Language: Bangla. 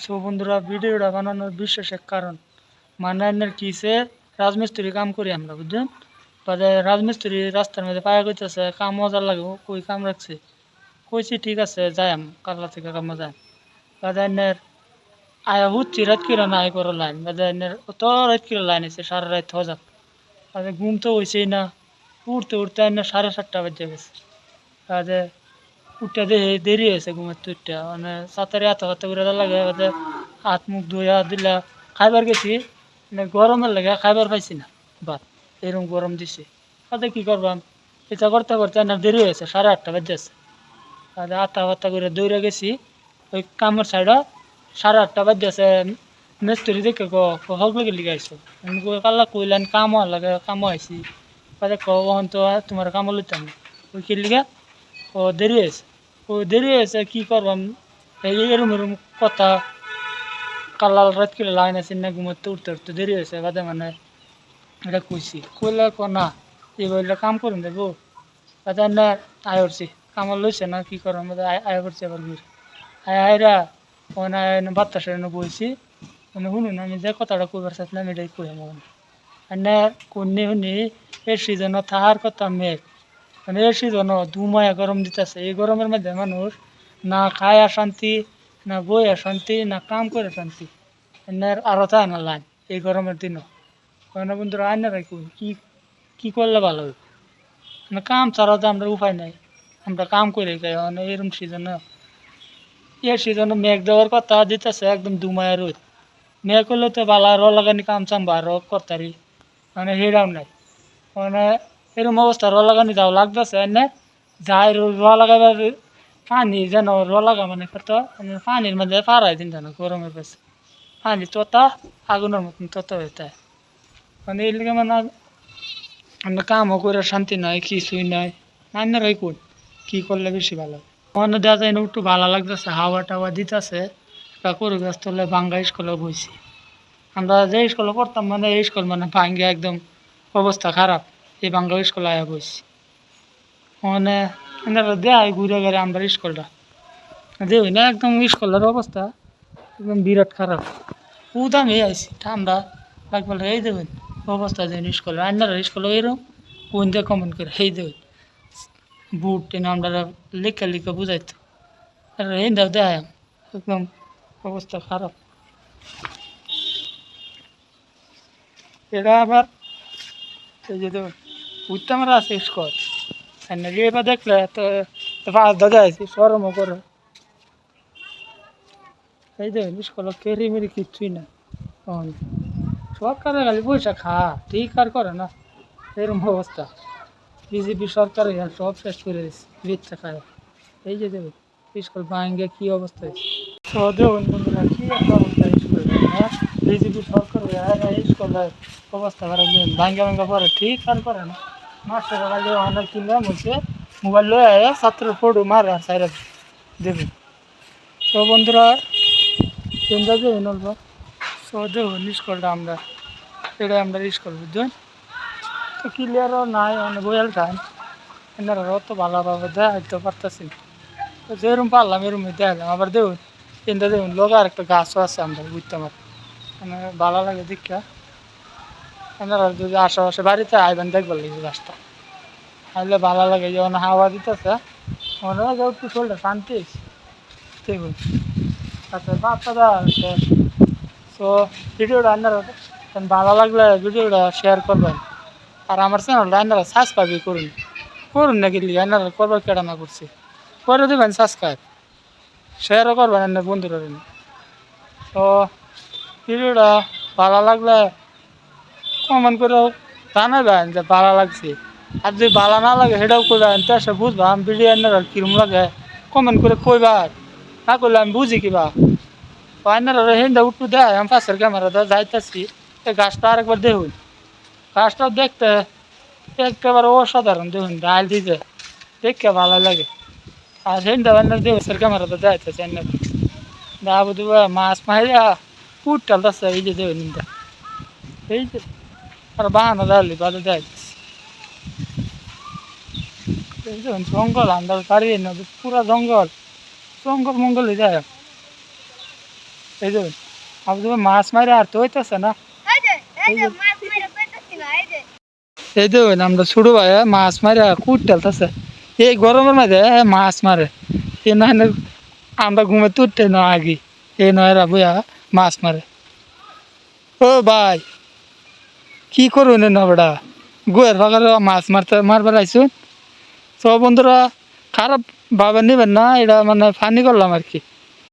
সো বন্ধুরা, ভিডিওটা বানানোর বিশেষ এক কারণ মান্নানের কিসে রাজমিস্ত্রি কাম করি আমরা, বুঝছেন? বাদে রাজমিস্ত্রি রাস্তার মধ্যে পায়া কইতেছে কাম মজা লাগে, কই কাম রাখছে, কইছি ঠিক আছে যাই কাল্লা থেকে কাম যায়। বাদে এনের আয়া হুচ্ছি রাত কিরা নাই করো লাইন, বাদে এনের অত রাত কিরা লাইন আছে, সারা রাত হজাক। বাদে ঘুম তো হয়েছেই না, উঠতে উঠতে এনে 7:30 বেজে গেছে। বাদে উঠতে দেরি হয়েছে ঘুমাতে উঠতে, মানে সাঁতারে এত হাতে করে লাগে। বাদে হাত মুখ ধুইয়া দিলা খাইবার গেছি, মানে গরমের লাগে খাইবার পাইছি না ভাত, এরকম গরম দিছে। তাতে কি করবাম, এটা করতে করতে না দেরি হয়েছে, 8:30 বেজেছে। তাহলে আটটা ফাত্তা করে দৌড়ে গেছি ওই কামের সাইডে, 8:30 বেজেছে। মিস্ত্রি দেখে হক লেগে লিগে আইসো, আমি কাল্লা কইলেন কাম হওয়ার লাগে, কাম আইসি। তাহলে কখন তো তোমার কাম লইতাম না, ওই কি লিগে ও দেরি হয়েছে। ও দেরি হয়েছে কি করবাম, এই এরম এরম কথা কাল্লাল রাত করে লাইন আছে না, ঘুমাতে উঠতে উঠতে দেরি হয়েছে। বাদে মানে এটা কইছি, কইলে না এই বইলে কাম করুন দেবো। বাদে না আয় করছি, কামড় লইছে না কি করো, আমাদের আয় করছি আবার ঘুরে আয় আয়রা ওখানে বাতাসে বইছি। মানে শুনুন, আমি যে কথাটা কইবার চাইছিলাম এটাই কই আমার না কোননি শুনি। এর সিজনও থাকার কথা মেঘ, মানে এর সিজনও ধুমায়া গরম দিতেছে। এই গরমের মধ্যে মানুষ না খায় শান্তি, না বই শান্তি, না কাম করে শান্তি। এনার আরো তা না লাইন এই গরমের দিনও। না বন্ধুরা আইনারা কি কি করলে ভালো হবে, মানে কাম ছাড়া তো আমরা উপায় নাই, আমরা কাম করে খাই। মানে এরকম সিজনে, এর সিজনে মেঘ দেওয়ার কথা দিতেছে একদম ধুমায়া রোদ। মেঘ করলে তো বালা র লাগানি কাম চাম বার করতারি, মানে সেটাও নাই। মানে এরকম অবস্থা র লাগানি যাও লাগতেছে এনে যাই র লাগাবার পানি যেন র লাগা, মানে কত পানির মধ্যে পাড়াই দিন যেন গরমের কাছে পানি তোতা আগুনের মতন তত হইতে। মানে এর লিগে মানে আমরা কামও করে শান্তি নাই, কিছুই নাই। আপনারাই কোন কি করলে বেশি ভালো হয়? মনে দেওয়া যায় না, একটু ভালো লাগতেছে, হাওয়া টাওয়া দিতেছে। করে ব্যস্ত হলে বাঙ্গা স্কুলে বইছি। আমরা যে স্কুলে পড়তাম, মানে এই স্কুল মানে ভাঙ্গে একদম অবস্থা খারাপ। এই বাঙ্গা স্কুলে আয়া বইছি। মানে এনারা দেয় ঘুরে ঘুরে আমরা স্কুলটা দেই না, একদম স্কুলের অবস্থা একদম বিরাট খারাপ। উদামে আইসি ঠান্ডা লাগবে, এই দেবেন অবস্থা দেন স্কুলে। আইনারা স্কুলে এরকম কোন দিয়ে কমেন্ট করে এই দেবেন বুট টেনে আমরা লিখে লিখে বুঝাইতো। আর এই দাও দেয় একদম অবস্থা খারাপ। এটা আবার এই যে দেখুন উঠতে আমরা আছে স্কুল, এবার দেখলে তো দাদা আছি সরমও করে। এই দেখুন স্কুল কেরি মেরি কিচ্ছুই না। সরকারে খালি পয়সা খা, ঠিক আর করে না, এরকম অবস্থা। বিজেপি সরকার সব শেষ করে দিচ্ছে, বিচ্ছা খায়। এই যে দেখুন স্কুল ভাঙ্গে কি অবস্থা হয়েছে। তো দেখুন বন্ধুরা কি একটা অবস্থা স্কুল, হ্যাঁ বিজেপি সরকার স্কুলের অবস্থা খারাপ। ভাঙ্গা ভাঙ্গা পরে ঠিক আর করে না। মাস্টার খালি অনেক কিনলাম হচ্ছে মোবাইল লয়ে আয়া ছাত্র ফটো মার আর সাইরা দেবে। তো বন্ধুরা চিন্তা দেখুন অল্প। তো দেখুন স্কুলটা আমরা এটা আমরা স্কুল, বুঝছেন? তো ক্লিয়ারও নাই, মানে বয়াল টাইম এনারা অত ভালোভাবে দেখাইতে পারতেছি না। তো যেরকম পারলাম এরকম দেখালাম। আবার দেখুন চিন্তা দেখুন লোক আর একটা গাছও আছে আমরা বুঝতে পারি, মানে ভালো লাগে দীক্ষা। এনারা যদি আশেপাশে বাড়িতে আইবেন দেখবার লাগে গাছটা, আইলে ভালো লাগে। যেমন হাওয়া দিতেছে মনে হয় যে একটু শরীরটা শান্তি হয়েছে। দেখুন আচ্ছা বাচ্চা দেওয়া শেষ। তো ভিডিওটা আপনারা ভালো লাগলে ভিডিওটা শেয়ার করবেন। আর আমার চ্যানেলটা আপনারা সাবস্ক্রাইব করুন, করুন না গেলি আপনারা করবার কেডা না করছি, করে দেবেন সাবস্ক্রাইব, শেয়ারও করবেন আপনার বন্ধুরা। তো ভিডিওটা ভালো লাগলে কমেন্ট করে জানাবেন যে ভালো লাগছে। আর যদি ভালো না লাগে সেটাও করবেন, তো সে বুঝবা আমি ভিডিও আপনারা কিরম লাগে কমেন্ট করে কইবা। না করলে আমি বুঝি কিবা আপনারা হিন্দা উঠু দেয়। আমি পাশের ক্যামেরা যাইতেছি, এই গাছটা আরেকবার দেখুন, গাছটাও দেখতে একেবারে অসাধারণ। দেখুন ডাল দিতে দেখতে ভালো লাগে। আর হিন্দা আপনার দেখুন ক্যামেরাতে যাইতেছে দাবু দেবা মাছ মাইরা পুট টালতেছে। এই যে দেখুন হিন্দা, এই যে আর বাহানো দাঁড়ালি বাদে যাইতেছে। এই দেখুন জঙ্গল আমরা বাড়ি না, পুরা জঙ্গল জঙ্গল মঙ্গলই যায়। এই যে আপনি মাছ মারে আর তো হইতেছে না। এই যে আমরা ছোট ভাই মাছ মারে কুট টেলতেছে এই গরমের মাঝে মাছ মারে এ না আমরা ঘুমে তুলতে না আগে এ নয় বইয়া মাছ মারে। ও ভাই কি করুন না বেটা গুয়ের ফাঁকার মাছ মারবার আইসুন। সব বন্ধুরা খারাপ ভাবে নিবেন না, এটা মানে ফানি করলাম আর কি।